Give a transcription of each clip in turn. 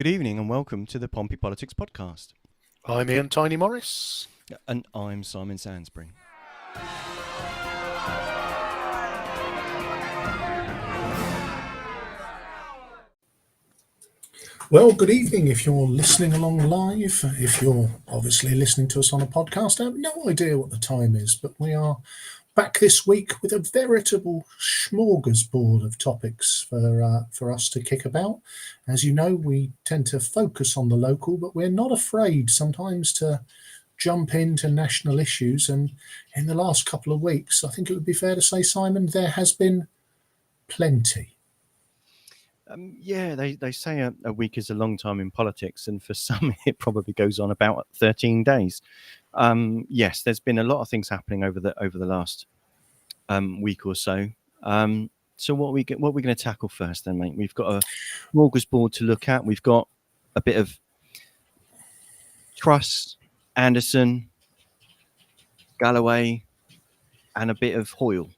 Good evening and welcome to the Pompey Politics Podcast. I'm Ian Tiny Morris. And I'm Simon Sansbury. Well, good evening if you're listening along live. If you're obviously listening to us on a podcast, I have no idea what the time is, but we are back this week with a veritable smorgasbord of topics for us to kick about. As you know, we tend to focus on the local, but we're not afraid sometimes to jump into national issues. And in the last couple of weeks, I think it would be fair to say, Simon, there has been plenty. They say a week is a long time in politics, and for some it probably goes on about 13 days. Yes, there's been a lot of things happening over the last week or so. So what are we going to tackle first then, mate? We've got a smorgasbord to look at. We've got a bit of Truss, Anderson, Galloway, and a bit of Hoyle.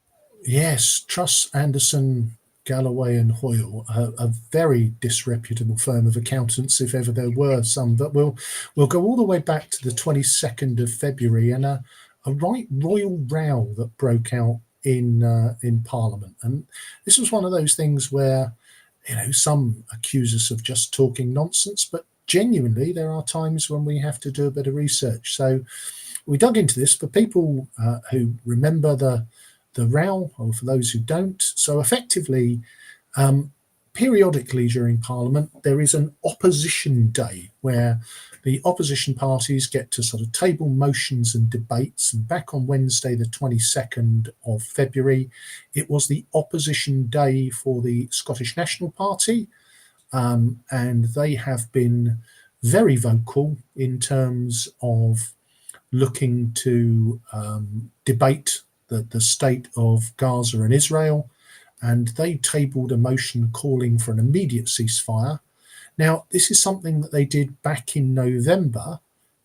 Yes, Truss, Anderson, Galloway and Hoyle, a very disreputable firm of accountants, if ever there were some. But we'll go all the way back to the 22nd of February and a right royal row that broke out in Parliament. And this was one of those things where, some accuse us of just talking nonsense, but genuinely there are times when we have to do a bit of research. So we dug into this for people who remember the row, or for those who don't. So effectively, periodically during Parliament, there is an opposition day where the opposition parties get to sort of table motions and debates. And back on Wednesday, the 22nd of February, it was the opposition day for the Scottish National Party. And they have been very vocal in terms of looking to debate the state of Gaza and Israel, and they tabled a motion calling for an immediate ceasefire. Now, this is something that they did back in November,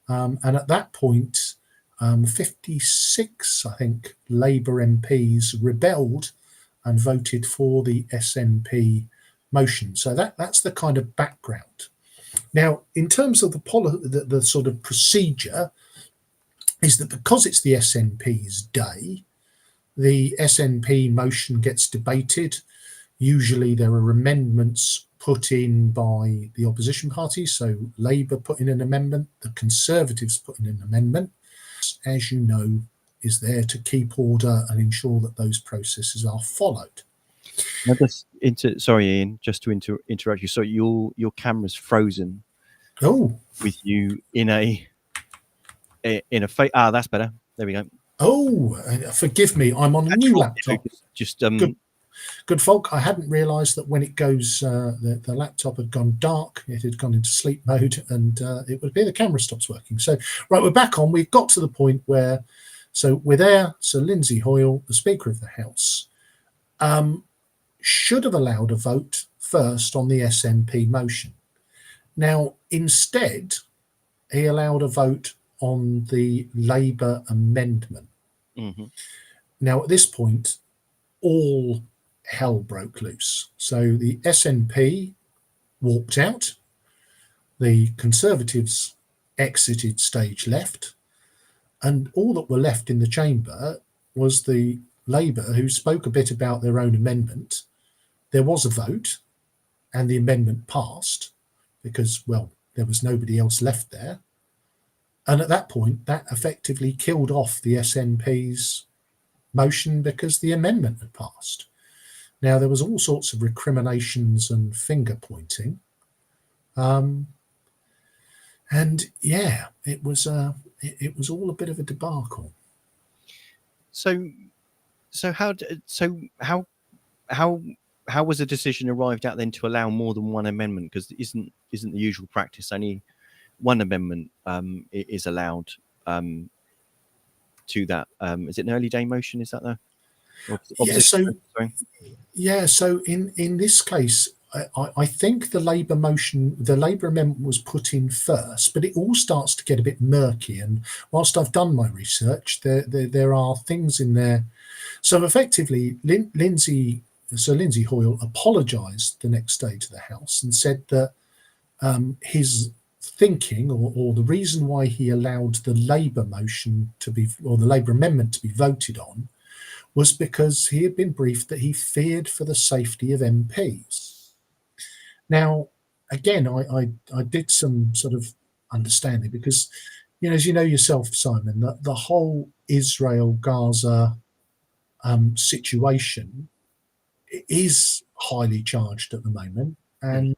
and at that point, 56, I think, Labour MPs rebelled and voted for the SNP motion. So that's the kind of background. Now, in terms of the sort of procedure, is that because it's the SNP's day, the SNP motion gets debated. Usually there are amendments put in by the opposition parties. So Labour put in an amendment, the Conservatives put in an amendment, as you know, is there to keep order and ensure that those processes are followed. Now sorry, Ian, just to interrupt you. So your camera's frozen. Oh, with you in a that's better. There we go. Oh, forgive me. I'm on a new laptop. Just good folk. I hadn't realised that when it goes, the laptop had gone dark. It had gone into sleep mode, and it would appear the camera stops working. So, right, we're back on. We've got to the point where, so we're there. So Lindsay Hoyle, the Speaker of the House, should have allowed a vote first on the SNP motion. Now, instead, he allowed a vote on the Labour amendment. Mm-hmm. Now, at this point, all hell broke loose. So the SNP walked out, the Conservatives exited stage left, and all that were left in the chamber was the Labour, who spoke a bit about their own amendment. There was a vote, and the amendment passed because, well, there was nobody else left there. And at that point, that effectively killed off the SNP's motion because the amendment had passed. Now, there was all sorts of recriminations and finger pointing. And yeah, it was all a bit of a debacle. So how was the decision arrived at then to allow more than one amendment? Because isn't the usual practice only one amendment is allowed to that? Is it an early day motion? Is that So in this case, I think the Labour amendment was put in first, but it all starts to get a bit murky. And whilst I've done my research, there are things in there. So effectively, Lindsay Hoyle apologised the next day to the House and said that his thinking, or the reason why he allowed the Labour motion to be, or the Labour amendment to be voted on, was because he had been briefed that he feared for the safety of MPs. Now, again, I did some sort of understanding, because, as you know yourself, Simon, that the whole Israel-Gaza situation is highly charged at the moment, and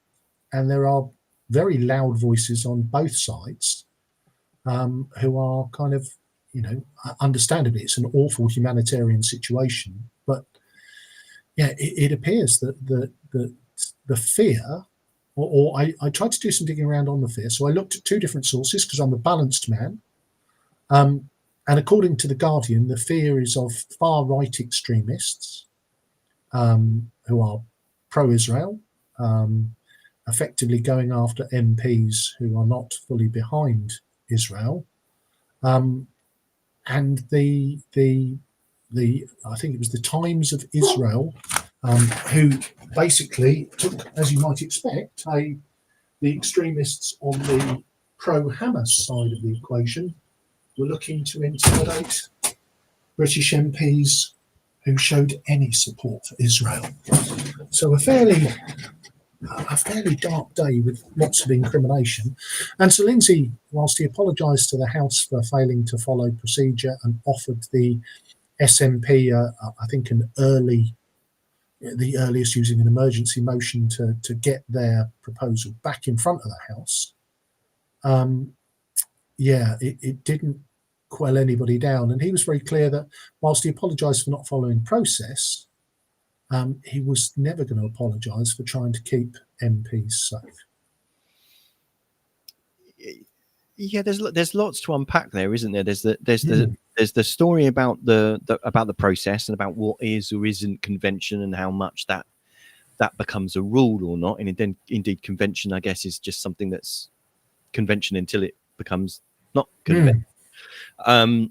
there are very loud voices on both sides who are kind of, understandably, it's an awful humanitarian situation, but yeah, it appears that the fear, or I tried to do some digging around on the fear. So I looked at two different sources, because I'm a balanced man. And according to The Guardian, the fear is of far-right extremists who are pro-Israel, effectively going after MPs who are not fully behind Israel. And the I think it was the Times of Israel, who basically took, as you might expect, the extremists on the pro-Hamas side of the equation were looking to intimidate British MPs who showed any support for Israel. So a fairly dark day with lots of incrimination. And so Lindsay, whilst he apologised to the House for failing to follow procedure and offered the SNP, I think, the earliest using an emergency motion to get their proposal back in front of the House, it didn't quell anybody down. And he was very clear that whilst he apologised for not following process, he was never going to apologise for trying to keep MPs safe. Yeah, there's lots to unpack there, isn't there? There's the story about the process, and about what is or isn't convention, and how much that becomes a rule or not. And then indeed convention, I guess, is just something that's convention until it becomes not convention. And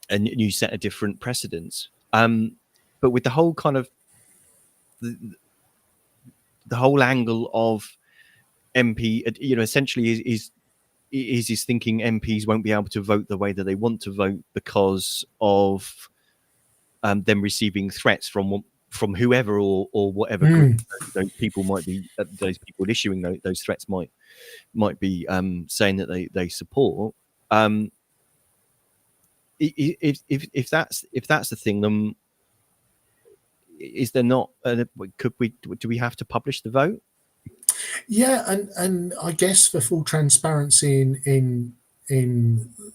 you set a different precedence. But with the whole kind of the whole angle of MP, essentially is his thinking MPs won't be able to vote the way that they want to vote because of them receiving threats from whoever or whatever group those people might be. Those people issuing those threats might be saying that they support. If that's the thing, then is there not? Do we have to publish the vote? Yeah, and I guess for full transparency in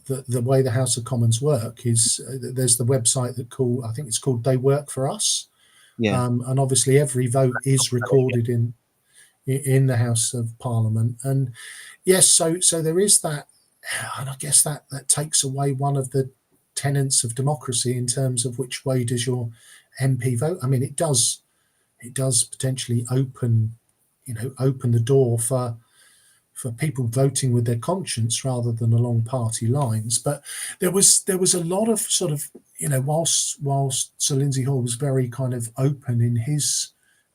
the way the House of Commons work is there's the website I think it's called They Work For Us. Yeah. And obviously every vote is recorded in the House of Parliament. And yes, so there is that, and I guess that takes away one of the tenets of democracy in terms of which way does your MP vote. I mean, it does potentially open the door for people voting with their conscience rather than along party lines. But there was a lot of sort of, whilst Sir Lindsay Hoyle was very kind of open in his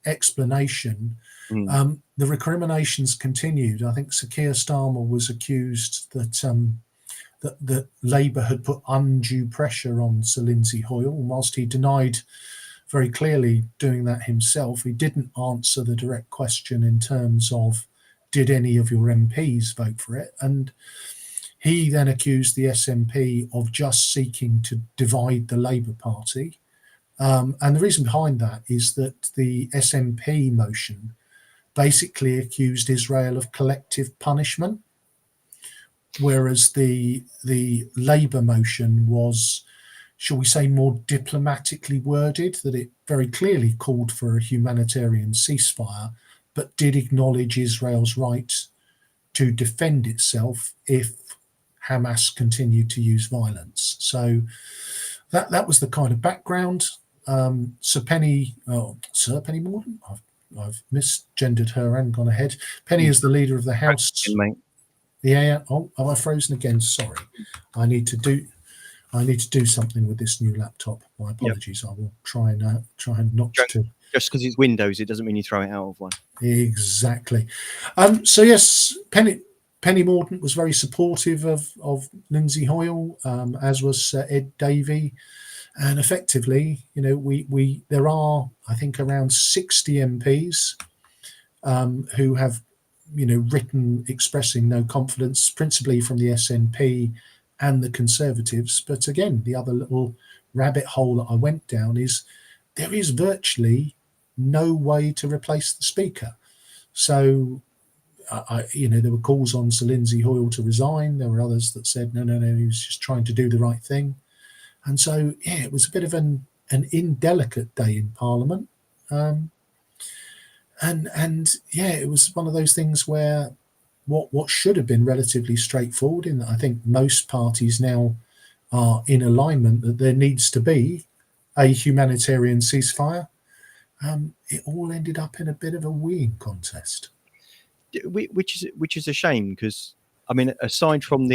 explanation, the recriminations continued. I think Sir Keir Starmer was accused that Labour had put undue pressure on Sir Lindsay Hoyle, and whilst he denied very clearly doing that himself, he didn't answer the direct question in terms of, did any of your MPs vote for it? And he then accused the SNP of just seeking to divide the Labour Party. And the reason behind that is that the SNP motion basically accused Israel of collective punishment, whereas the Labour motion was, shall we say, more diplomatically worded, that it very clearly called for a humanitarian ceasefire, but did acknowledge Israel's right to defend itself if Hamas continued to use violence. So that was the kind of background. Sir Penny Mordaunt, I've misgendered her and gone ahead. Penny is the leader of the House. Yeah. Oh, have I frozen again? Sorry. I need to do something with this new laptop. My apologies. Yep. I will try and not to Just because it's Windows, it doesn't mean you throw it out of one. Exactly. So yes, Penny Mordaunt was very supportive of Lindsay Hoyle, as was Ed Davey, and effectively, there are, I think, around 60 MPs who have, written expressing no confidence, principally from the SNP and the Conservatives. But again, the other little rabbit hole that I went down is there is virtually no way to replace the Speaker. So, there were calls on Sir Lindsay Hoyle to resign. There were others that said, no, he was just trying to do the right thing. And so, yeah, it was a bit of an indelicate day in Parliament. And yeah, it was one of those things where what should have been relatively straightforward, in that I think most parties now are in alignment that there needs to be a humanitarian ceasefire. It all ended up in a bit of a weeing contest, which is a shame, because I mean, aside from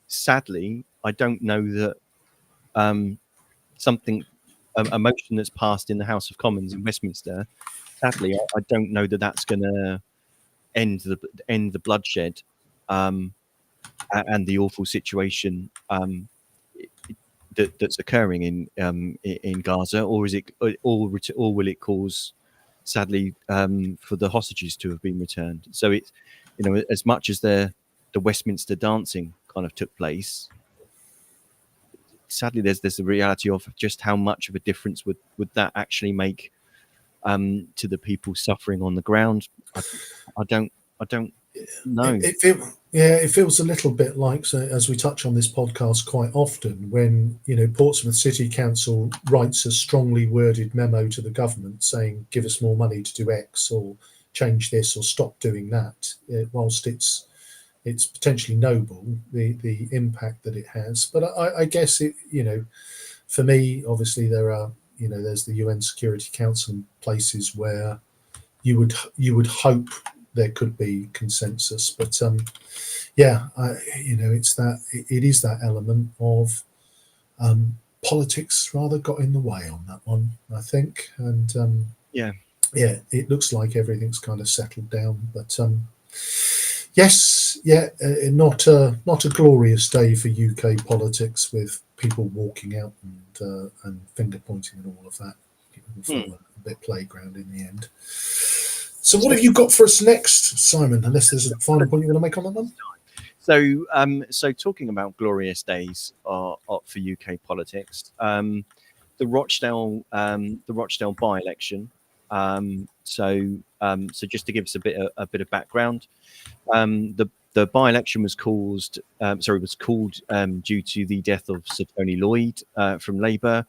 sadly, I don't know that a motion that's passed in the House of Commons in Westminster, sadly, I don't know that that's going to end the bloodshed and the awful situation that's occurring in Gaza, or will it cause, sadly, for the hostages to have been returned? So it's, as much as the Westminster dancing kind of took place, sadly there's the reality of just how much of a difference would that actually make to the people suffering on the ground. I don't know. It feels a little bit like, so as we touch on this podcast quite often, when Portsmouth City Council writes a strongly worded memo to the government saying, give us more money to do X, or change this, or stop doing that, whilst it's potentially noble, the impact that it has. But I guess it, for me, obviously there are, there's the UN Security Council, places where you would hope there could be consensus. But it is that element of politics rather got in the way on that one, I think. And it looks like everything's kind of settled down. But not a glorious day for UK politics, with people walking out and finger pointing and all of that. A bit playground in the end. So what have you got for us next, Simon? Unless there's a final point you want to make on that one. So talking about glorious days for UK politics, the Rochdale by-election. So just to give us a bit of background, the by-election was called due to the death of Sir Tony Lloyd from Labour,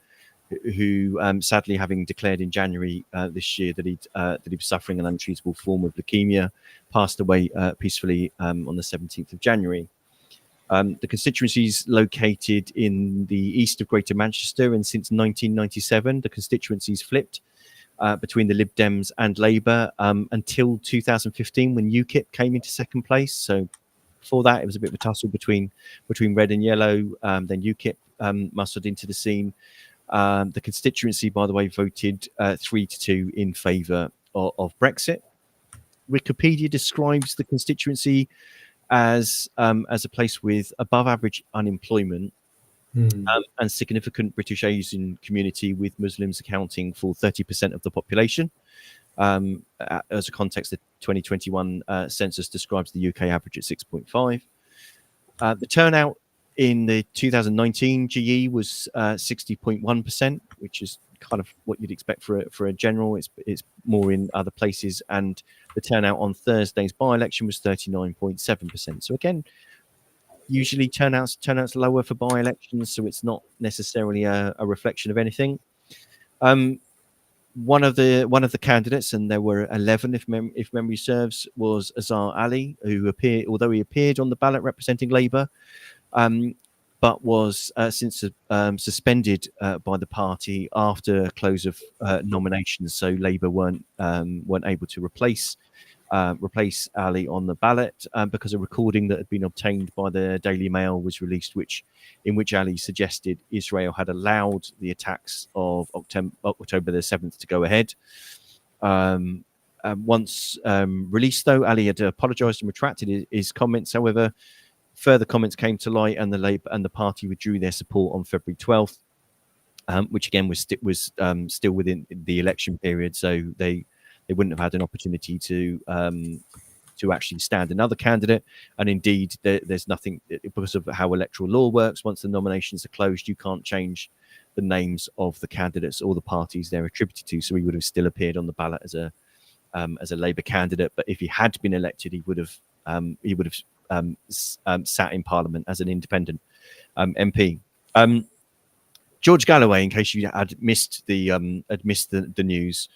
who sadly, having declared in January this year that he was suffering an untreatable form of leukemia, passed away peacefully on the 17th of January. The constituency is located in the east of Greater Manchester, and since 1997, the constituency's flipped between the Lib Dems and Labour until 2015, when UKIP came into second place. So before that, it was a bit of a tussle between red and yellow. Then UKIP mustered into the scene. The constituency, by the way, voted 3-2 in favour of Brexit. Wikipedia describes the constituency as a place with above average unemployment and significant British Asian community, with Muslims accounting for 30% of the population. As a context, the 2021 census describes the UK average at 6.5. The turnout in the 2019 GE was 60.1%, which is kind of what you'd expect for a general. It's more in other places, and the turnout on Thursday's by-election was 39.7%. So again, usually turnouts lower for by-elections, so it's not necessarily a reflection of anything. One of the candidates, and there were 11 if memory serves, was Azhar Ali, who appeared on the ballot representing Labour, but was since suspended by the party after close of nominations. So Labour weren't able to replace Ali on the ballot because a recording that had been obtained by the Daily Mail was released, in which Ali suggested Israel had allowed the attacks of October the 7th to go ahead. Once released, though, Ali had apologised and retracted his comments. However, further comments came to light, and the Labour and the party withdrew their support on February 12th, which again was still within the election period, so they wouldn't have had an opportunity to actually stand another candidate. And indeed, there's nothing, because of how electoral law works. Once the nominations are closed, you can't change the names of the candidates or the parties they're attributed to. So he would have still appeared on the ballot as a Labour candidate. But if he had been elected, he would have sat in Parliament as an independent MP. George Galloway, in case you had missed the news,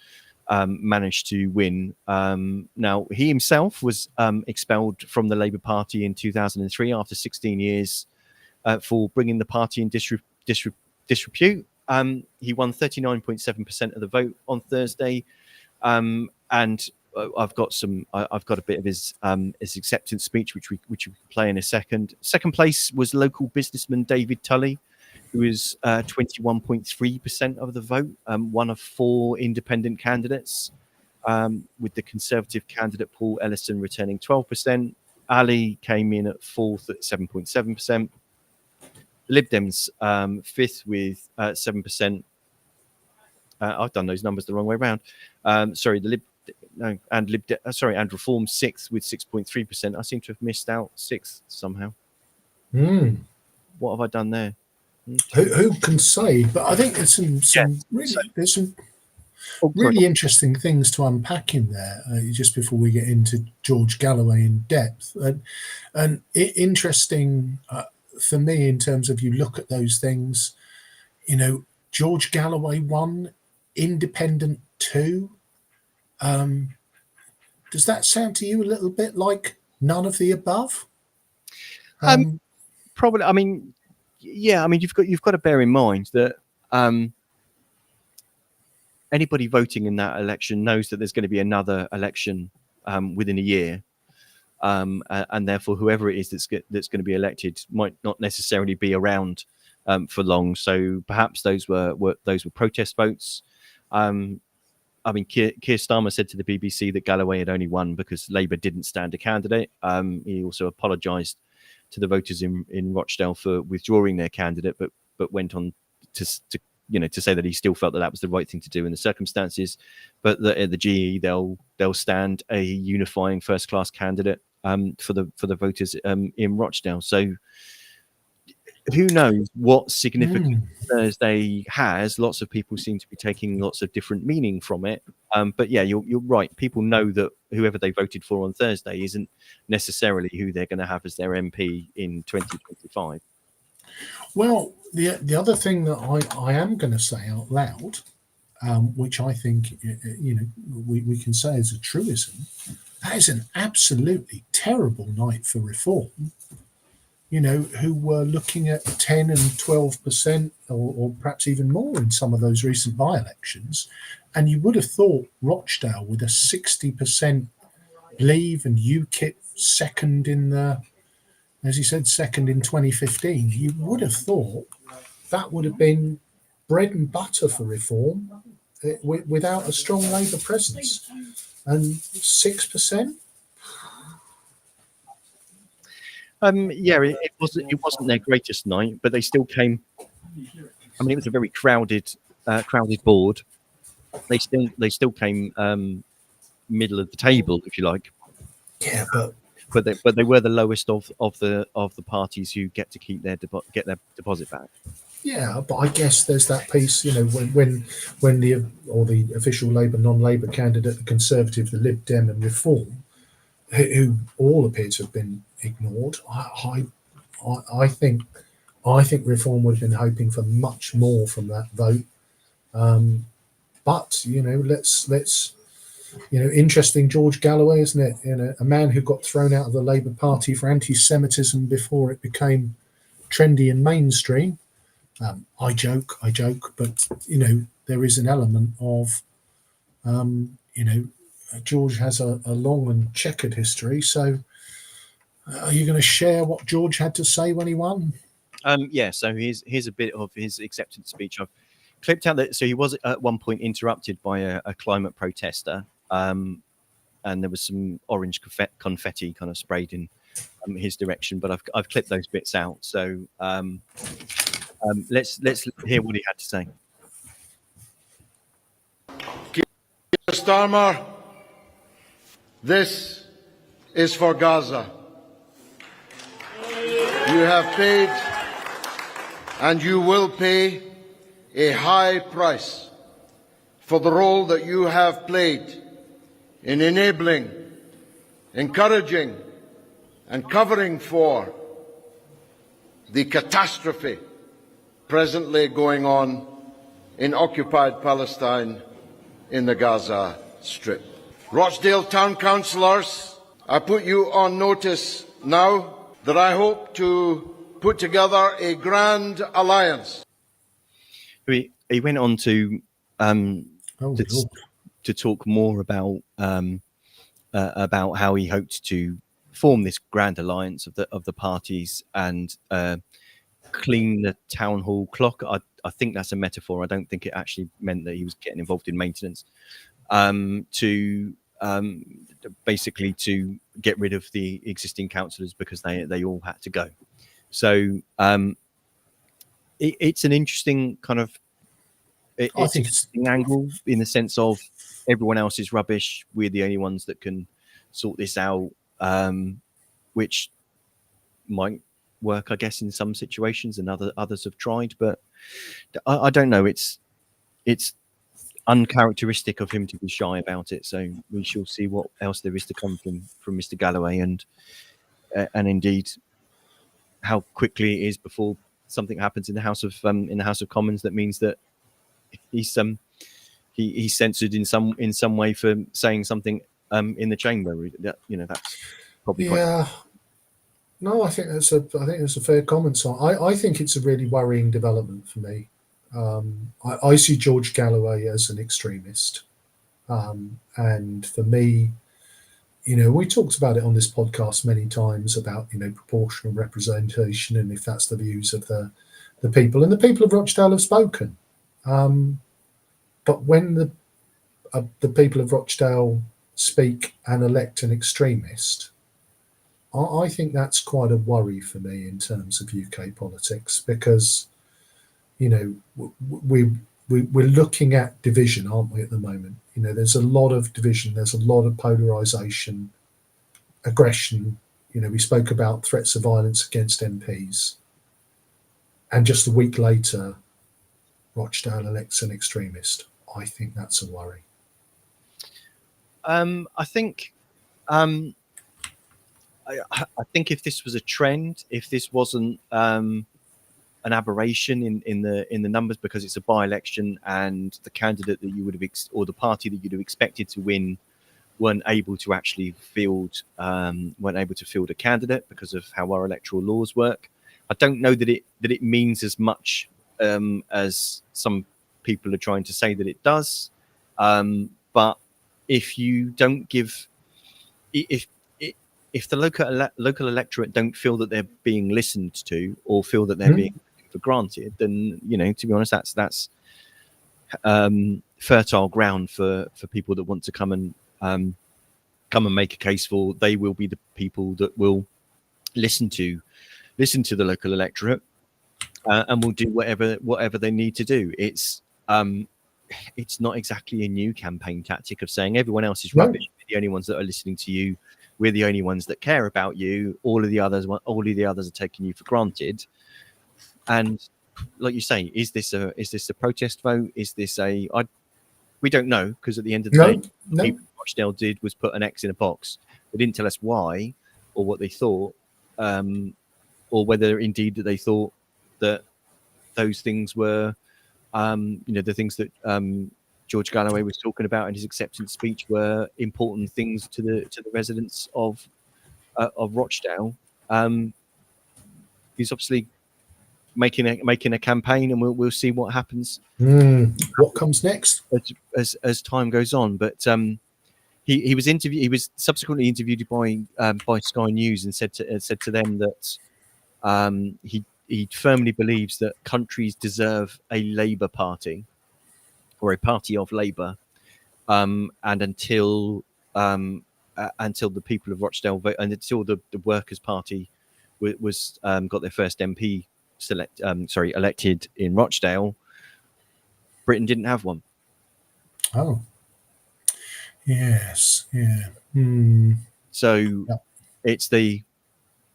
managed to win. Now, he himself was expelled from the Labour Party in 2003 after 16 years for bringing the party in disrepute. He won 39.7% of the vote on Thursday, and I've got a bit of his acceptance speech, which we can play in a second. Second place was local businessman David Tully, who was 21.3% of the vote, one of four independent candidates, with the Conservative candidate Paul Ellison returning 12%. Ali came in at fourth at 7.7%. Lib Dems fifth with 7%. I've done those numbers the wrong way around. And Reform sixth with 6.3%. I seem to have missed out sixth somehow. What have I done there? Who can say? But I think there's some really interesting things to unpack in there. Just before we get into George Galloway in depth, and interesting for me in terms of, you look at those things. George Galloway won, Independent 2. Does that sound to you a little bit like none of the above? Probably. I mean, yeah. I mean, you've got to bear in mind that anybody voting in that election knows that there's going to be another election within a year, and therefore whoever it is that's going to be elected might not necessarily be around for long. So perhaps those were protest votes. I mean, Keir Starmer said to the BBC that Galloway had only won because Labour didn't stand a candidate. He also apologised to the voters in Rochdale for withdrawing their candidate, but went on to say that he still felt that was the right thing to do in the circumstances. But at the GE, they'll stand a unifying first class candidate for the voters in Rochdale. So who knows what significance Thursday has? Lots of people seem to be taking lots of different meaning from it. But yeah, you're right. People know that whoever they voted for on Thursday isn't necessarily who they're going to have as their MP in 2025. Well, the other thing that I am going to say out loud, which I think we can say is a truism, that is an absolutely terrible night for Reform. Who were looking at 10 and 12%, or perhaps even more in some of those recent by-elections. And you would have thought Rochdale, with a 60% Leave and UKIP second as you said, second in 2015, you would have thought that would have been bread and butter for Reform without a strong Labour presence. And 6%? It wasn't their greatest night, but they still came. I mean, it was a very crowded board. They still came middle of the table, if you like. Yeah, but they were the lowest of the parties who get to keep their deposit back. Yeah, but I guess there's that piece, when the official Labour, non-Labour candidate, the Conservative, the Lib Dem, and Reform, who all appear to have been ignored. I think Reform would have been hoping for much more from that vote. But let's interesting George Galloway, isn't it? A man who got thrown out of the Labour Party for anti-Semitism before it became trendy and mainstream. I joke, but there is an element of George has a long and checkered history. So are you going to share what George had to say when he won? Yeah, so here's a bit of his acceptance speech. clipped out that. So he was at one point interrupted by a climate protester, and there was some orange confetti kind of sprayed in his direction. But I've clipped those bits out. So let's hear what he had to say. Mr. Starmer, this is for Gaza. You have paid and you will pay a high price for the role that you have played in enabling, encouraging and covering for the catastrophe presently going on in occupied Palestine in the Gaza Strip. Rochdale Town Councillors, I put you on notice now that I hope to put together a grand alliance. He went on to talk more about how he hoped to form this grand alliance of the parties and clean the town hall clock. I think that's a metaphor. I don't think it actually meant that he was getting involved in maintenance. Basically to get rid of the existing councillors because they all had to go. So it's an interesting kind of it's an interesting angle in the sense of everyone else is rubbish. We're the only ones that can sort this out, which might work, I guess, in some situations, and others have tried, but I don't know. It's uncharacteristic of him to be shy about it. So we shall see what else there is to come from Mr. Galloway, and indeed how quickly it is before something happens in the House of Commons that means that he's censored in some way for saying something in the chamber. That's probably No, I think that's a fair comment. So I think it's a really worrying development for me. I see George Galloway as an extremist, and for me, we talked about it on this podcast many times about proportional representation and if that's the views of the people, and the people of Rochdale have spoken. But when the people of Rochdale speak and elect an extremist, I think that's quite a worry for me in terms of UK politics, because we're looking at division, aren't we, at the moment? There's a lot of division, there's a lot of polarisation, aggression. We spoke about threats of violence against MPs, and just a week later Rochdale elects an extremist. I think that's a worry. I think if this was a trend, if this wasn't an aberration in the numbers, because it's a by-election and the candidate that you would have or the party that you'd have expected to win weren't able to actually field a candidate because of how our electoral laws work. I don't know that it means as much as some people are trying to say that it does. But if you don't give, if the local electorate don't feel that they're being listened to or feel that they're being taken for granted, then to be honest, that's fertile ground for people that want to come and make a case for. They will be the people that will listen to the local electorate and will do whatever they need to do. It's not exactly a new campaign tactic of saying everyone else is rubbish. We're the only ones that are listening to you. We're the only ones that care about you. All of the others are taking you for granted. And like you say, is this a protest vote? Is this we don't know, because at the end of the day, what people in Rochdale did was put an X in a box. They didn't tell us why or what they thought, or whether indeed that they thought that those things were, the things that George Galloway was talking about in his acceptance speech were important things to the residents of Rochdale. He's obviously making a campaign, and we'll see what happens. What comes next as time goes on. But he was subsequently interviewed by Sky News and said to them that he firmly believes that countries deserve a Labour Party or a party of Labour, and until the people of Rochdale vote, and until the Workers' Party was got their first MP elected in Rochdale, Britain didn't have one. Oh, yes, yeah. So Yep. it's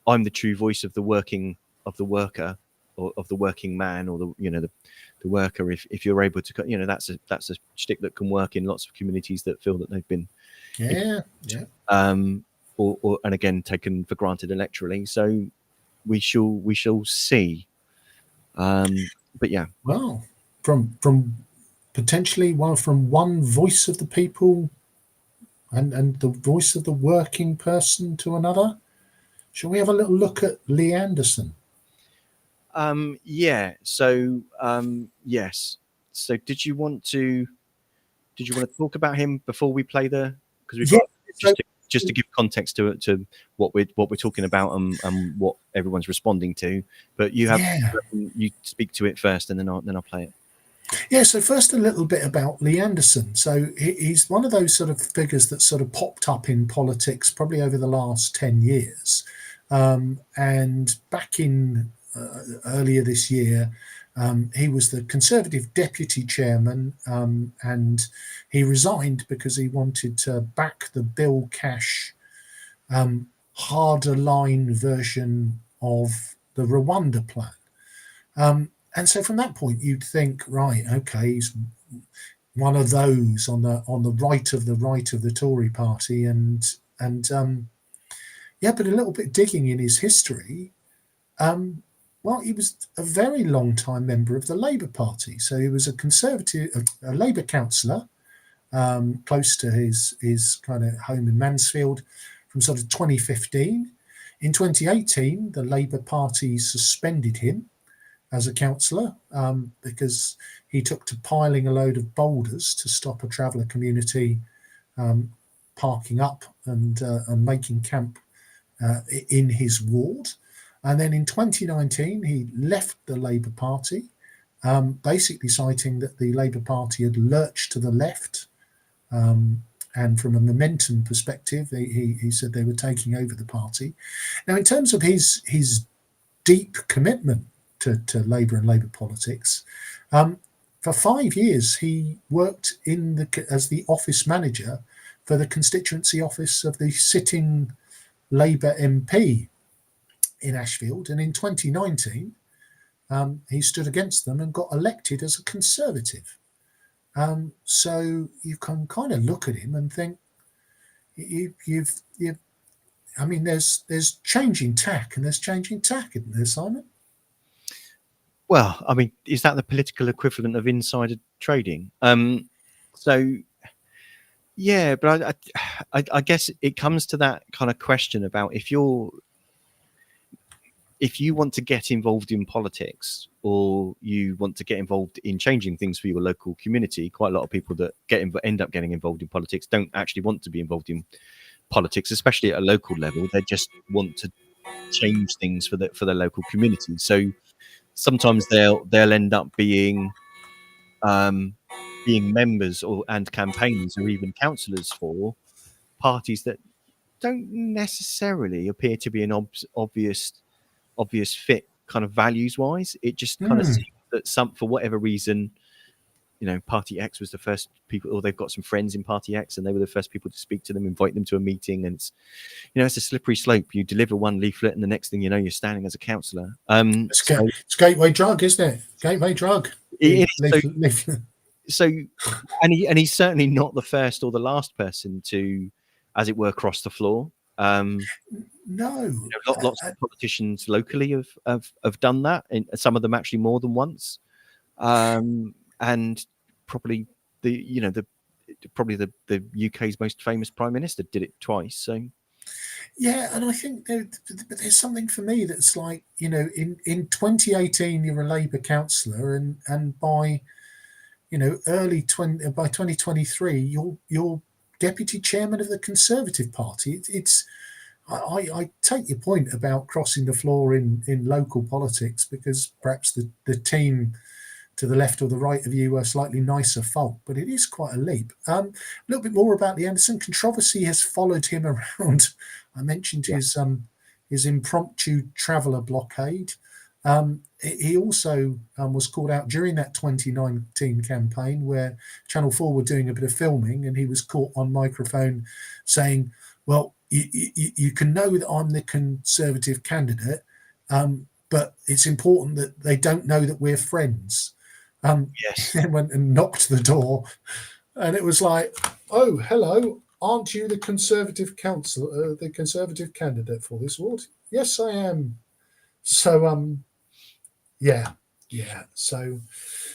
I'm the true voice of the worker, or of the working man, or the worker. If you're able to, that's a shtick that can work in lots of communities that feel that they've been or and again taken for granted electorally. So we shall see. But yeah, Well, from potentially from one voice of the people and the voice of the working person to another. Shall we have a little look at Lee Anderson? Yeah. So yes. So did you want to talk about him before we play because we've got just to give context to what we're talking about and what everyone's responding to. But you speak to it first, and then I'll play it. Yeah, so first a little bit about Lee Anderson. So he's one of those sort of figures that sort of popped up in politics probably over the last 10 years. And back in earlier this year, he was the Conservative deputy chairman, and he resigned because he wanted to back the Bill Cash harder line version of the Rwanda plan. And so from that point, you'd think, right, okay, he's one of those on the right of the Tory party, and but a little bit digging in his history. Well, he was a very long time member of the Labour Party, so he was a Labour councillor, close to his kind of home in Mansfield, from sort of 2015. In 2018, the Labour Party suspended him as a councillor because he took to piling a load of boulders to stop a traveller community parking up and making camp in his ward. And then in 2019, he left the Labour Party, basically citing that the Labour Party had lurched to the left. And from a momentum perspective, he said they were taking over the party. Now, in terms of his deep commitment to Labour and Labour politics, for 5 years he worked as the office manager for the constituency office of the sitting Labour MP in Ashfield, and in 2019 he stood against them and got elected as a Conservative. So you can kind of look at him and think I mean, there's changing tack, and there's changing tack, isn't there, Simon? Well, I mean, is that the political equivalent of insider trading? So, yeah, but I guess it comes to that kind of question about if you want to get involved in politics, or you want to get involved in changing things for your local community. Quite a lot of people that end up getting involved in politics don't actually want to be involved in politics, especially at a local level. They just want to change things for the local community. So sometimes they'll end up being members and campaigners, or even councillors for parties that don't necessarily appear to be an obvious fit kind of values wise. It just kind of seems that for whatever reason, Party X was the first people, or they've got some friends in Party X and they were the first people to speak to them, invite them to a meeting, and it's a slippery slope. You deliver one leaflet and the next thing you know, you're standing as a councillor. It's gateway drug, isn't it? Gateway drug. So and he's certainly not the first or the last person to, as it were, cross the floor. No, lots of politicians locally have done that, and some of them actually more than once. And probably the UK's most famous Prime Minister did it twice. So yeah, and I think there's something for me that's like, in 2018 you're a Labour councillor, and by by 2023 you're deputy chairman of the Conservative Party. It's I take your point about crossing the floor in local politics, because perhaps the team to the left or the right of you are slightly nicer folk, but it is quite a leap. A little bit more about the Anderson controversy has followed him around. I mentioned his impromptu traveller blockade. He also was called out during that 2019 campaign where Channel 4 were doing a bit of filming, and he was caught on microphone saying, well, you can know that I'm the Conservative candidate, but it's important that they don't know that we're friends. Yes. Then went and knocked the door, and it was like, oh, hello, aren't you the Conservative council, the Conservative candidate for this ward? Yes, I am. So, yeah. So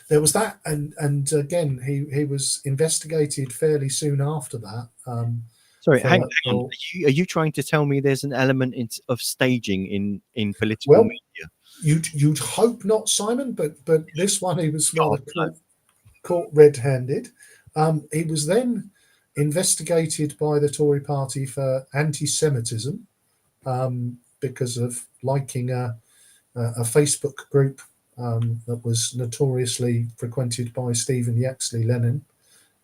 there was that, and again, he was investigated fairly soon after that. Sorry, hang on. Are you trying to tell me there's an element of staging in political media? You'd hope not, Simon, but this one he was rather caught red-handed. He was then investigated by the Tory party for anti-Semitism because of liking a Facebook group that was notoriously frequented by Stephen Yaxley Lennon,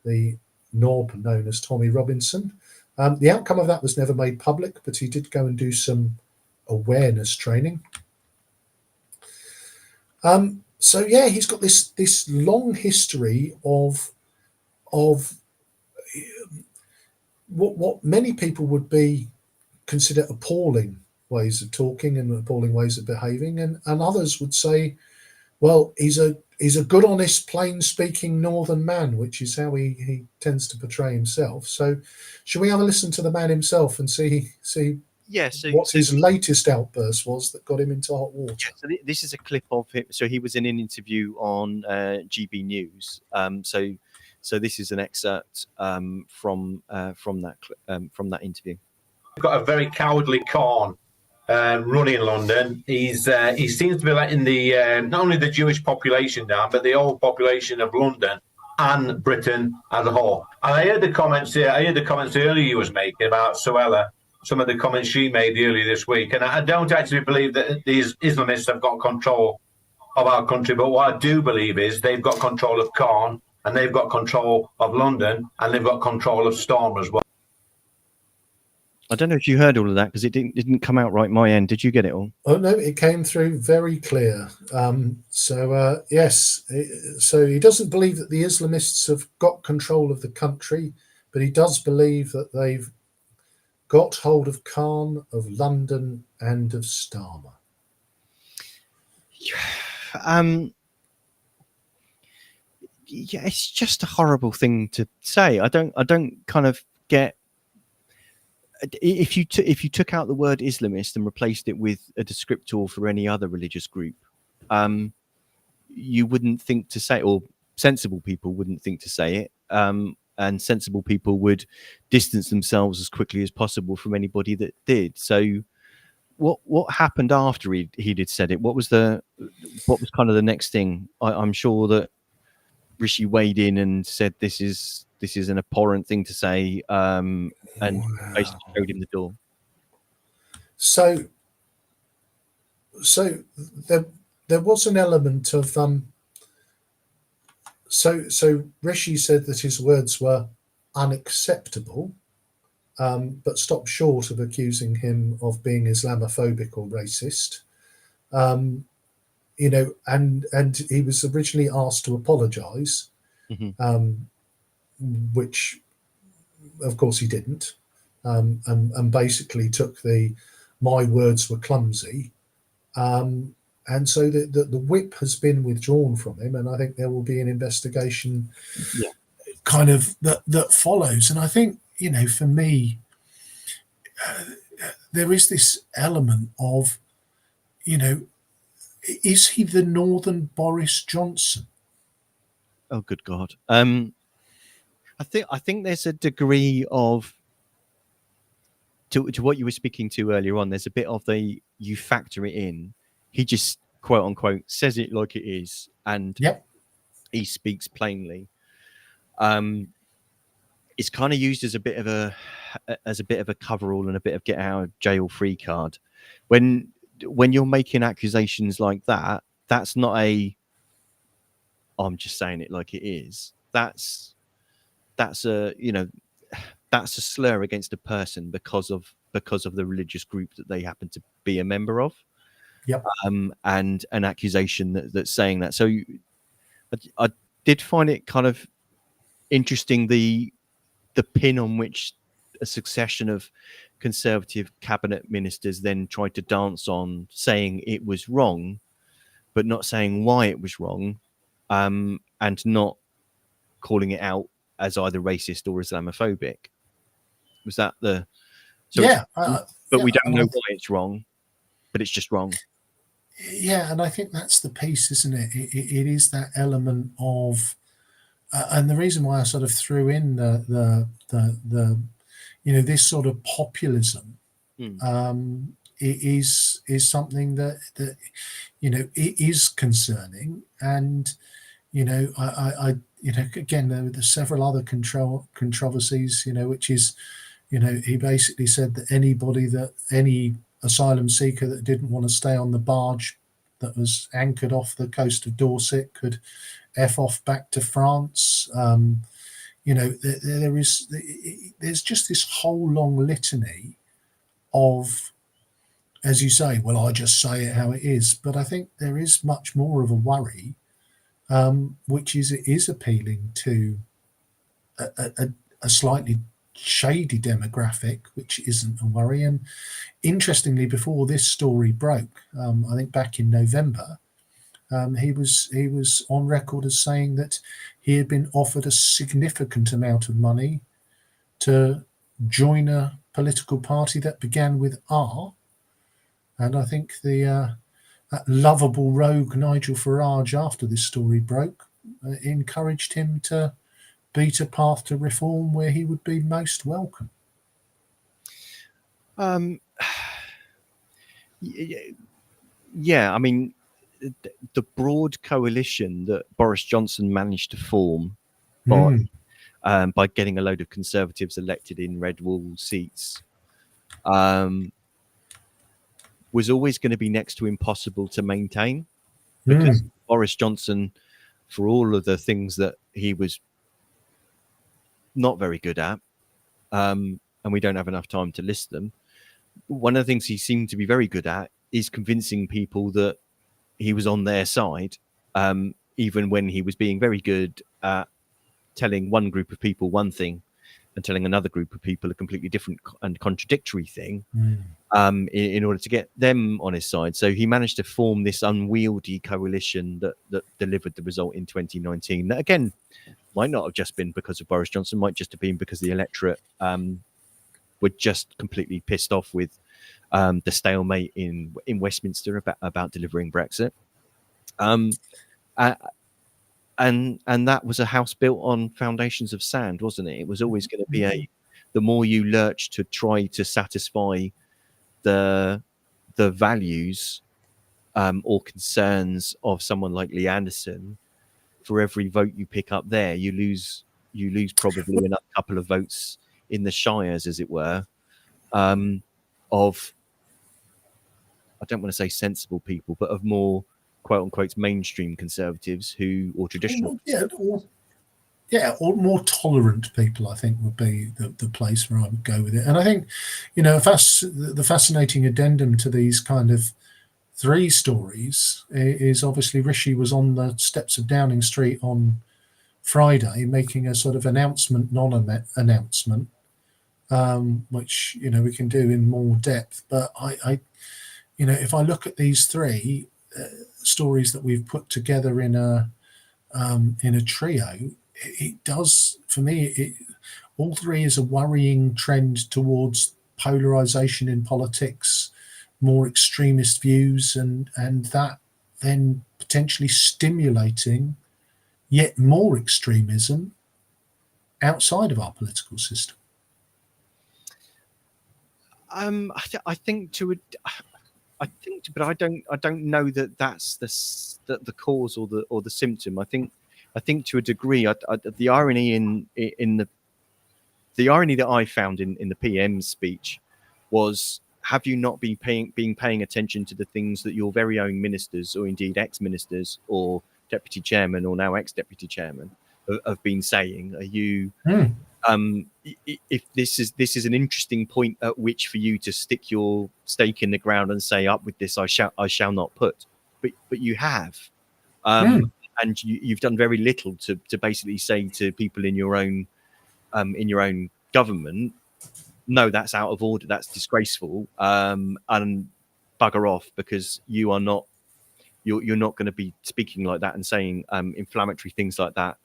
the knob known as Tommy Robinson. The outcome of that was never made public, but he did go and do some awareness training. So yeah, he's got this long history of what many people would consider appalling ways of talking and appalling ways of behaving, and others would say, well, he's a good, honest, plain-speaking northern man, which is how he tends to portray himself. So, should we have a listen to the man himself and see what his latest outburst was that got him into hot water? Yeah, so this is a clip of him. So he was in an interview on GB News. So this is an excerpt from that interview. We've got a very cowardly Khan running London. He seems to be letting the not only the Jewish population down, but the whole population of London and Britain as a whole. And I heard the comments earlier you was making about Suella. Some of the comments she made earlier this week, and I don't actually believe that these Islamists have got control of our country. But what I do believe is they've got control of Khan, and they've got control of London, and they've got control of Storm as well. I don't know if you heard all of that, because it didn't come out right my end. Did you get it all? Oh no, it came through very clear. Yes, so he doesn't believe that the Islamists have got control of the country, but he does believe that they've got hold of Khan, of London, and of Starmer. Yeah, it's just a horrible thing to say. I don't kind of get. If you took out the word Islamist and replaced it with a descriptor for any other religious group, you wouldn't think to say, or sensible people wouldn't think to say it, and sensible people would distance themselves as quickly as possible from anybody that did. So, what happened after he did said it? What was kind of the next thing? I'm sure that Rishi weighed in and said this is an abhorrent thing to say, and basically showed him the door. So there was an element of So Rishi said that his words were unacceptable, but stopped short of accusing him of being Islamophobic or racist. And he was originally asked to apologise, which, of course, he didn't, and basically took my words were clumsy. And so the whip has been withdrawn from him, and I think there will be an investigation kind of that follows. And I think, for me, there is this element of, is he the Northern Boris Johnson? Oh, good God. I think there's a degree of, to what you were speaking to earlier on, there's a bit of you factor it in. He just, quote unquote, says it like it is, and he speaks plainly. it's kind of used as a bit of a coverall and a bit of get out of jail free card. When you're making accusations like that, that's not I'm just saying it like it is. That's a that's a slur against a person because of the religious group that they happen to be a member of. Yep. And an accusation that's saying that. So I did find it kind of interesting the pin on which a succession of Conservative cabinet ministers then tried to dance on, saying it was wrong, but not saying why it was wrong, and not calling it out as either racist or Islamophobic. Was that the? So yeah, but we don't know why it's wrong, but it's just wrong. Yeah, and I think that's the piece, isn't it? It is that element of, and the reason why I sort of threw in the this sort of populism, it is something that it is concerning, and I again there's several other controversies, which is he basically said that any asylum seeker that didn't want to stay on the barge that was anchored off the coast of Dorset could F off back to France. There's just this whole long litany of, as you say, well, I just say it how it is. But I think there is much more of a worry, which is it is appealing to a slightly shady demographic, which isn't a worry. And interestingly, before this story broke, I think back in November, he was on record as saying that he had been offered a significant amount of money to join a political party that began with R. And I think that lovable rogue Nigel Farage, after this story broke, encouraged him to beat a path to reform where he would be most welcome. Yeah, I mean, the broad coalition that Boris Johnson managed to form by getting a load of Conservatives elected in red wall seats was always going to be next to impossible to maintain, because Boris Johnson, for all of the things that he was not very good at, and we don't have enough time to list them, one of the things he seemed to be very good at is convincing people that he was on their side, even when he was being very good at telling one group of people one thing and telling another group of people a completely different and contradictory thing, in order to get them on his side. So he managed to form this unwieldy coalition that delivered the result in 2019. That, again, might not have just been because of Boris Johnson, might just have been because the electorate were just completely pissed off with the stalemate in Westminster about delivering Brexit. And that was a house built on foundations of sand, wasn't it? It was always going to be the more you lurch to try to satisfy the values or concerns of someone like Lee Anderson, for every vote you pick up there, you lose probably another couple of votes in the shires, as it were, of, I don't want to say sensible people, but of more quote unquote mainstream Conservatives or traditional. Or more tolerant people, I think, would be the place where I would go with it. And I think, the fascinating addendum to these kind of three stories is obviously Rishi was on the steps of Downing Street on Friday making a sort of announcement, non-announcement, which, we can do in more depth. But I if I look at these three stories that we've put together in a trio, it does, for me, all three is a worrying trend towards polarization in politics, more extremist views, and that then potentially stimulating yet more extremism outside of our political system. I think, but I don't know that that's the cause or the symptom. I think to a degree, the irony in the irony that I found in the PM's speech was, have you not been paying attention to the things that your very own ministers, or indeed ex-ministers, or deputy chairman, or now ex-deputy chairman, have been saying? Are you if this is an interesting point at which for you to stick your stake in the ground and say, up with this I shall not put, but you have, and you've done very little to basically say to people in your own government, no, that's out of order, that's disgraceful, and bugger off, because you're not going to be speaking like that and saying inflammatory things like that.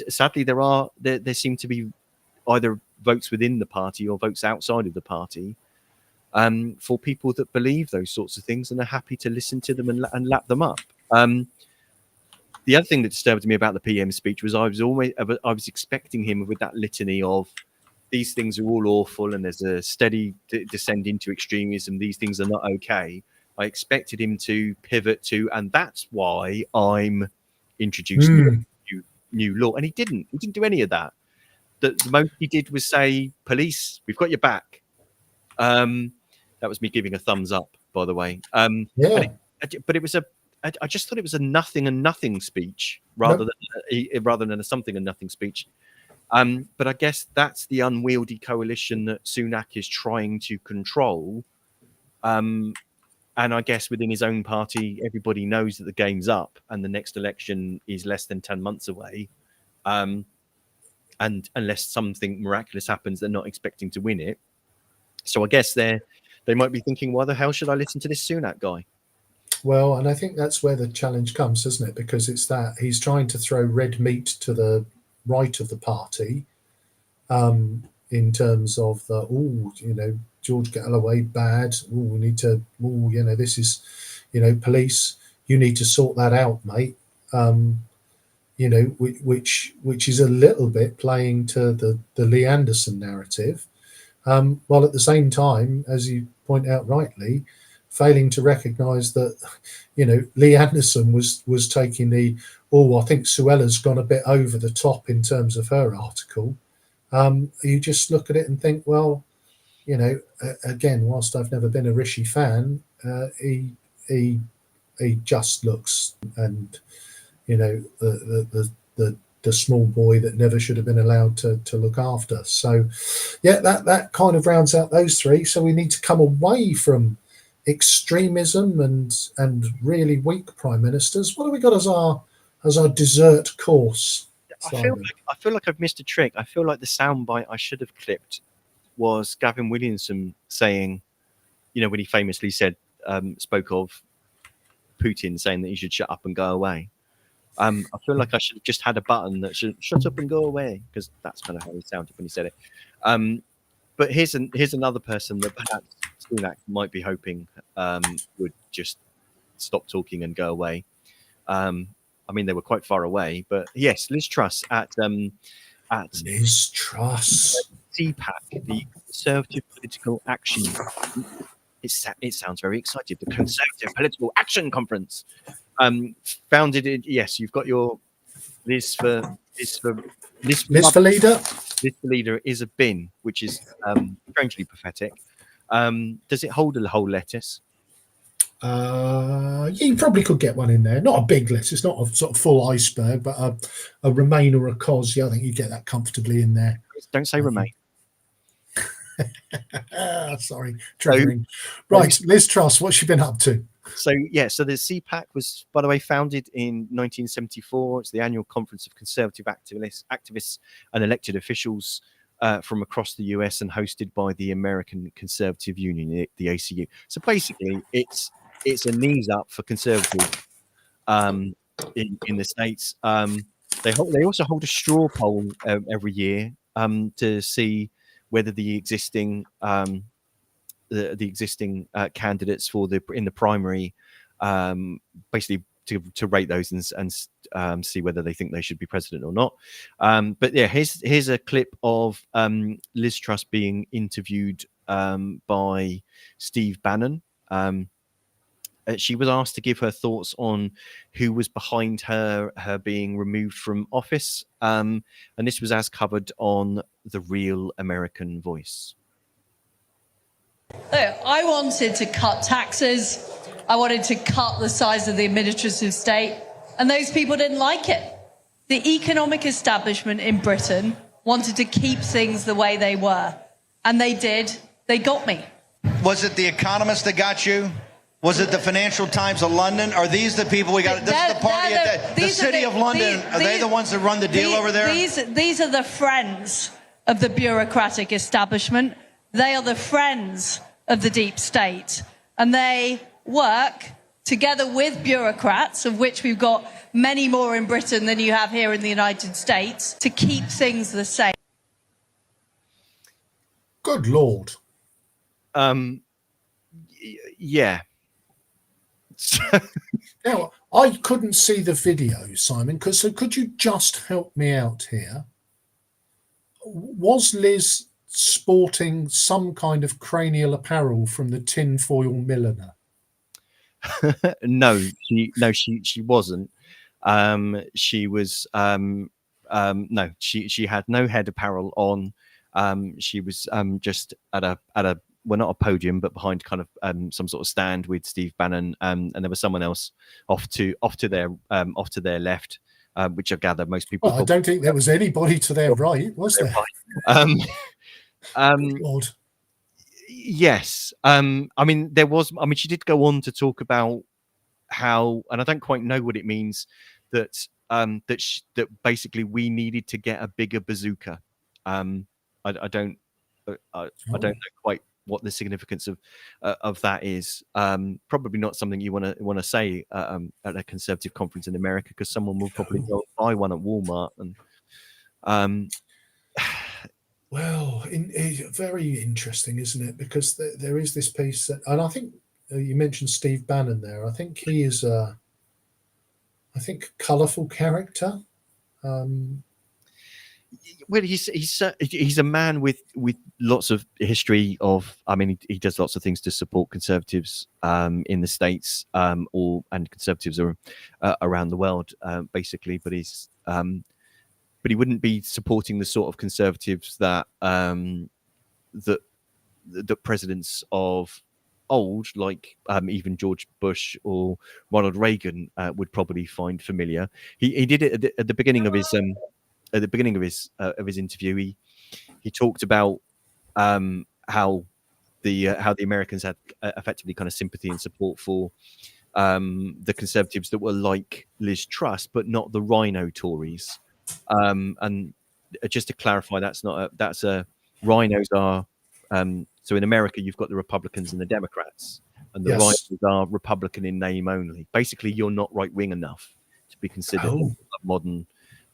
Sadly, there seem to be either votes within the party or votes outside of the party for people that believe those sorts of things and are happy to listen to them and lap them up. The other thing that disturbed me about the PM speech was I was expecting him with that litany of, these things are all awful and there's a steady descent into extremism, these things are not okay. I expected him to pivot to, and that's why I'm introducing new law, and he didn't do any of that. The most he did was say, police, we've got your back. That was me giving a thumbs up, by the way. But it was I just thought it was a nothing and nothing speech rather than a something and nothing speech. But I guess that's the unwieldy coalition that Sunak is trying to control. And I guess within his own party, everybody knows that the game's up and the next election is less than 10 months away. And unless something miraculous happens, they're not expecting to win it. So I guess they might be thinking, why the hell should I listen to this Sunak guy? Well, and I think that's where the challenge comes, doesn't it? Because it's that he's trying to throw red meat to the right of the party, in terms of George Galloway bad. We need to. This is, police. You need to sort that out, mate. Which is a little bit playing to the Lee Anderson narrative, while at the same time, as you point out rightly, failing to recognise that, Lee Anderson was taking the, I think Suella's gone a bit over the top in terms of her article. You just look at it and think, well, again, whilst I've never been a Rishi fan, he just looks, and the small boy that never should have been allowed to look after. So, yeah, that kind of rounds out those three. So we need to come away from extremism and really weak prime ministers. What have we got as our dessert course? I feel like I've missed a trick. I feel like the soundbite I should have clipped was Gavin Williamson saying, when he famously spoke of Putin saying that he should shut up and go away. I feel like I should have just had a button that should shut up and go away, because that's kind of how he sounded when he said it. But here's another person that perhaps Sunak might be hoping would just stop talking and go away. I mean, they were quite far away, but yes, Liz Truss at Liz Truss, CPAC, the Conservative Political Action. It sounds very excited. The Conservative Political Action Conference, founded in, yes, you've got your Liz for leader. Liz for leader is a bin, which is strangely pathetic. Does it hold a whole lettuce? Yeah, you probably could get one in there. Not a big lettuce. It's not a sort of full iceberg, but a Remain or a cos. Yeah, I think you get that comfortably in there. Don't say Remain. Sorry, triggering. Right, Liz Truss, what's she been up to? So the CPAC was, by the way, founded in 1974. It's the annual conference of conservative activists and elected officials from across the US, and hosted by the American Conservative Union, the ACU. So basically, it's a knees up for conservatives in the States. They also hold a straw poll every year to see whether the existing candidates in the primary, basically to rate those and see whether they think they should be president or not. But yeah, here's a clip of Liz Truss being interviewed by Steve Bannon, she was asked to give her thoughts on who was behind her being removed from office, and this was as covered on The Real American Voice. I wanted to cut taxes. I wanted to cut the size of the administrative state, and those people didn't like it. The economic establishment in Britain wanted to keep things the way they were, and they did. They got me. Was it The Economist that got you? Was it the Financial Times of London? Are these the people we got? This is the party at the City of London. Are they the ones that run the deal over there? These are the friends of the bureaucratic establishment. They are the friends of the deep state. And they work together with bureaucrats, of which we've got many more in Britain than you have here in the United States, to keep things the same. Good Lord. Yeah. Now, I couldn't see the video, Simon, so could you just help me out here? Was Liz sporting some kind of cranial apparel from the tinfoil milliner? No, she wasn't. She was no, she had no head apparel on. She was just at a well, not a podium, but behind kind of some sort of stand with Steve Bannon, and there was someone else off to their left, which I gather most people. Well, I don't think there was anybody to their right, was there? Lord. Yes. I mean, there was. I mean, she did go on to talk about how, and I don't quite know what it means, that that basically we needed to get a bigger bazooka. I don't know quite what the significance of that is. Probably not something you want to say at a Conservative conference in America, because someone will probably go buy one at Walmart. And well, very interesting, isn't it? Because there is this piece, and I think you mentioned Steve Bannon there. I think he is a colourful character. Well, he's a man with lots of history of. I mean, he does lots of things to support Conservatives in the States, and Conservatives around the world, basically. But but he wouldn't be supporting the sort of Conservatives that the presidents of old, like even George Bush or Ronald Reagan, would probably find familiar. He did it at the beginning of his. At the beginning of his interview, he talked about how the Americans had effectively kind of sympathy and support for the Conservatives that were like Liz Truss, but not the Rhino Tories. And just to clarify, rhinos are so in America you've got the Republicans and the Democrats, and the rhinos are Republican in name only. Basically, you're not right wing enough to be considered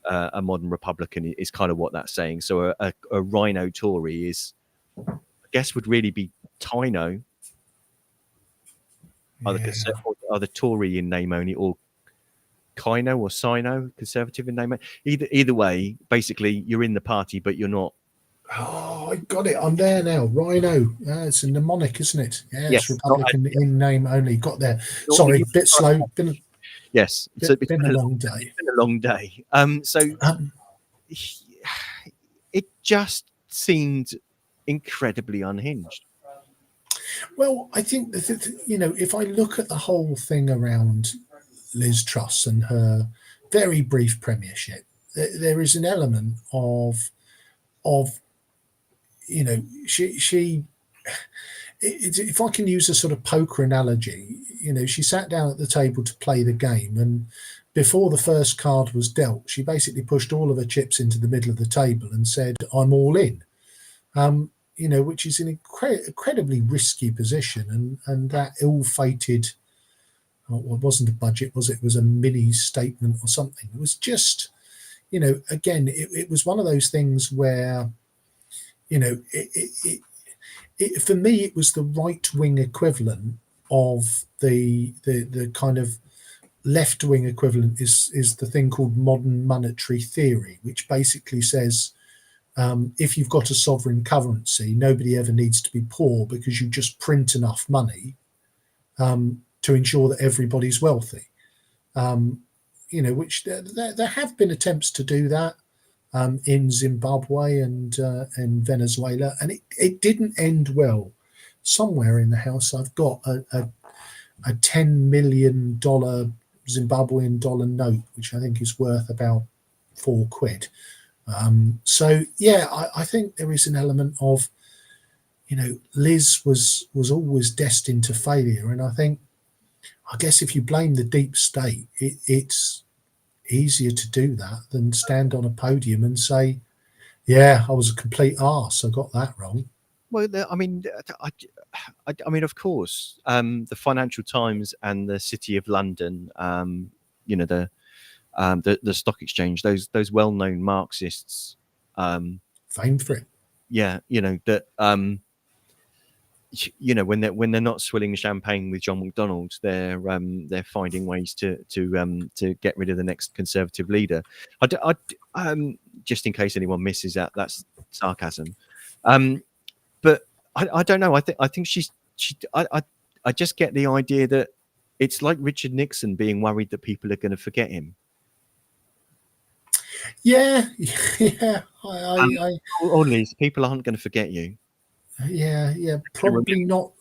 a modern Republican is kind of what that's saying. So a Rhino Tory is, I guess, would really be Tino, either Tory in name only, or Kino or Sino, Conservative in name only. Either way, basically, you're in the party, but you're not. Oh, I got it. I'm there now. Rhino. It's a mnemonic, isn't it? Yeah, yes, it's Republican in name only. Got there. Sorry, a bit slow. Yes, it's been a long day. It's been a long day. It just seemed incredibly unhinged. Well, I think that, if I look at the whole thing around Liz Truss and her very brief premiership, there is an element of she. If I can use a sort of poker analogy, she sat down at the table to play the game, and before the first card was dealt, she basically pushed all of her chips into the middle of the table and said, "I'm all in," which is an incredibly risky position, and that ill-fated. Well, it wasn't a budget, was it? It was a mini statement or something. It was just, again, it was one of those things where, for me, it was the right-wing equivalent of the kind of left-wing equivalent is the thing called modern monetary theory, which basically says if you've got a sovereign currency, nobody ever needs to be poor because you just print enough money, to ensure that everybody's wealthy. Which there have been attempts to do that in Zimbabwe and Venezuela, and it didn't end well. Somewhere in the house, I've got a $10 million Zimbabwean dollar note, which I think is worth about £4. I think there is an element of, Liz was always destined to failure, and I guess if you blame the deep state, it's easier to do that than stand on a podium and say, yeah, I was a complete arse, I got that wrong. Well, I mean, of course, the Financial Times and the City of London, the stock exchange, those well-known Marxists, famed for it. Yeah, that. When they're not swilling champagne with John McDonnell, they're finding ways to get rid of the next Conservative leader. Just in case anyone misses that, that's sarcasm. But I don't know. I think I just get the idea that it's like Richard Nixon being worried that people are going to forget him. Yeah. Or Liz, people aren't going to forget you. Yeah, probably not.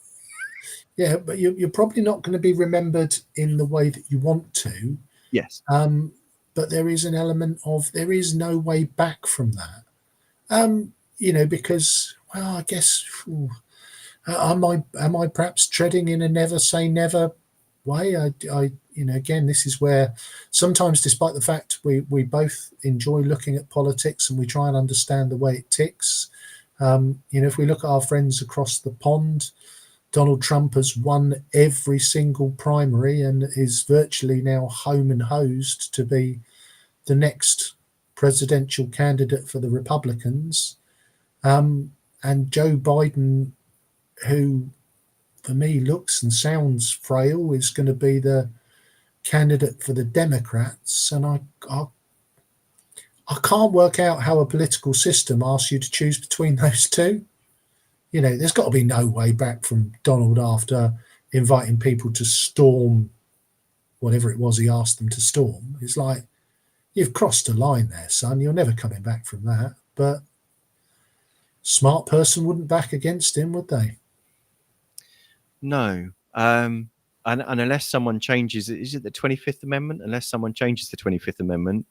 Yeah, but you're probably not going to be remembered in the way that you want to. Yes. But there is an element of there is no way back from that. Because I guess am I perhaps treading in a never say never way? Again, this is where sometimes, despite the fact we both enjoy looking at politics and we try and understand the way it ticks. If we look at our friends across the pond, Donald Trump has won every single primary and is virtually now home and hosed to be the next presidential candidate for the Republicans. And Joe Biden, who for me looks and sounds frail, is going to be the candidate for the Democrats. And I can't work out how a political system asks you to choose between those two. There's got to be no way back from Donald after inviting people to storm whatever it was he asked them to storm. It's like, you've crossed a line there, son. You're never coming back from that. But smart person wouldn't back against him, would they? No. And unless someone changes, is it the 25th Amendment? Unless someone changes the 25th Amendment,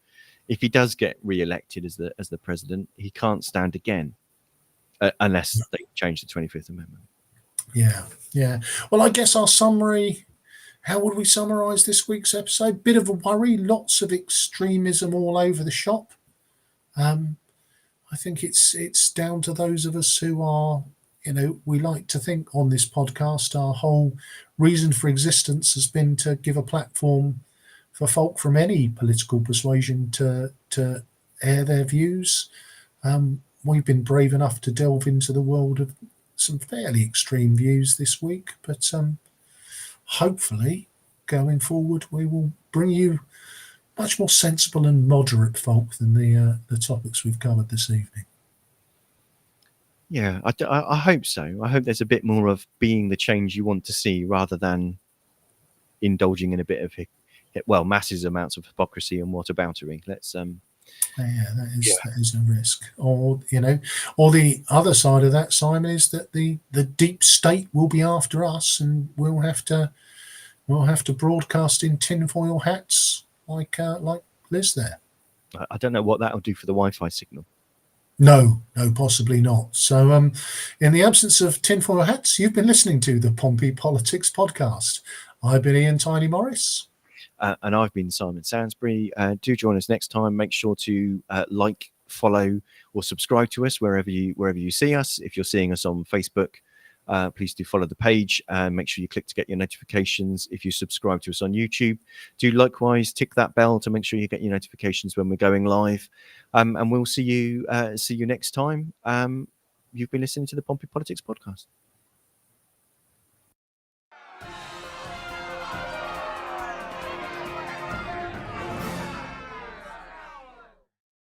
if he does get re-elected as the president, he can't stand again unless they change the 25th Amendment. Yeah. Well, I guess our summary, how would we summarize this week's episode? Bit of a worry, lots of extremism all over the shop. I think it's down to those of us who are, we like to think on this podcast, our whole reason for existence has been to give a platform for folk from any political persuasion to air their views. We've been brave enough to delve into the world of some fairly extreme views this week, but hopefully going forward we will bring you much more sensible and moderate folk than the topics we've covered this evening. Yeah, I hope so. I hope there's a bit more of being the change you want to see rather than indulging in a bit of massive amounts of hypocrisy and whataboutery. Let's that is a risk. Or the other side of that, Simon, is that the deep state will be after us, and we'll have to broadcast in tinfoil hats like Liz there. I don't know what that'll do for the Wi-Fi signal. No, possibly not. So, in the absence of tinfoil hats, you've been listening to the Pompey Politics Podcast. I've been Ian Tiny Morris. And I've been Simon Sainsbury. Do join us next time. Make sure to like, follow, or subscribe to us wherever you see us. If you're seeing us on Facebook, please do follow the page and make sure you click to get your notifications. If you subscribe to us on YouTube, do likewise tick that bell to make sure you get your notifications when we're going live. And we'll see you next time. You've been listening to the Pompey Politics Podcast.